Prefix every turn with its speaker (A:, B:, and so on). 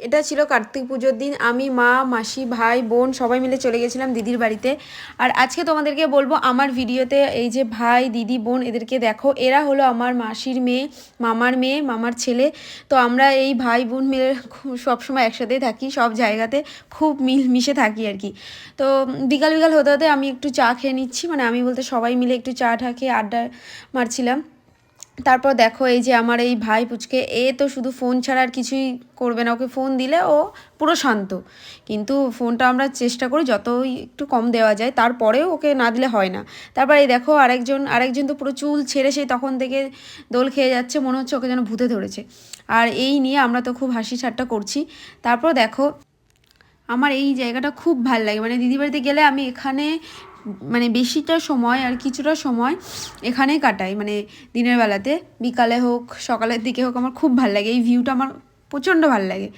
A: এটা ছিল কার্তিক পুজোর দিন। আমি, মা, মাসি, ভাই, বোন সবাই মিলে চলে গেছিলাম দিদির বাড়িতে। আর আজকে তোমাদেরকে বলবো আমার ভিডিওতে এই যে ভাই, দিদি, বোন এদেরকে দেখো, এরা হলো আমার মাসির মেয়ে, মামার ছেলে। তো আমরা এই ভাই বোন মিলে সবসময় একসাথেই থাকি, সব জায়গাতে খুব মিশে থাকি আর কি। তো বিকাল বিকাল হতে হতে আমি একটু চা খেয়ে নিচ্ছি, মানে আমি বলতে সবাই মিলে একটু চা খেয়ে আড্ডা মারছিলাম। তারপর দেখো এই যে আমার এই ভাই পুচকে, এ তো শুধু ফোন ছাড়া আর কিছুই করবে না। ওকে ফোন দিলে ও পুরো শান্ত, কিন্তু ফোনটা আমরা চেষ্টা করি যতই একটু কম দেওয়া যায়, তারপরেও ওকে না দিলে হয় না। তারপর এই দেখো আরেকজন তো পুরো চুল ছেড়ে সেই তখন থেকে দোল খেয়ে যাচ্ছে, মনে হচ্ছে ওকে যেন ভূতে ধরেছে। আর এই নিয়ে আমরা তো খুব হাসি ঠাট্টা করছি। তারপর দেখো আমার এই জায়গাটা খুব ভাল লাগে, মানে দিদি বাড়িতে গেলে আমি এখানে মানে বেশিটা সময় আর কিছুটা সময় এখানেই কাটাই, মানে দিনের বেলাতে, বিকালে হোক সকালের দিকে হোক, আমার খুব ভাল লাগে। এই ভিউটা আমার প্রচণ্ড ভাল লাগে।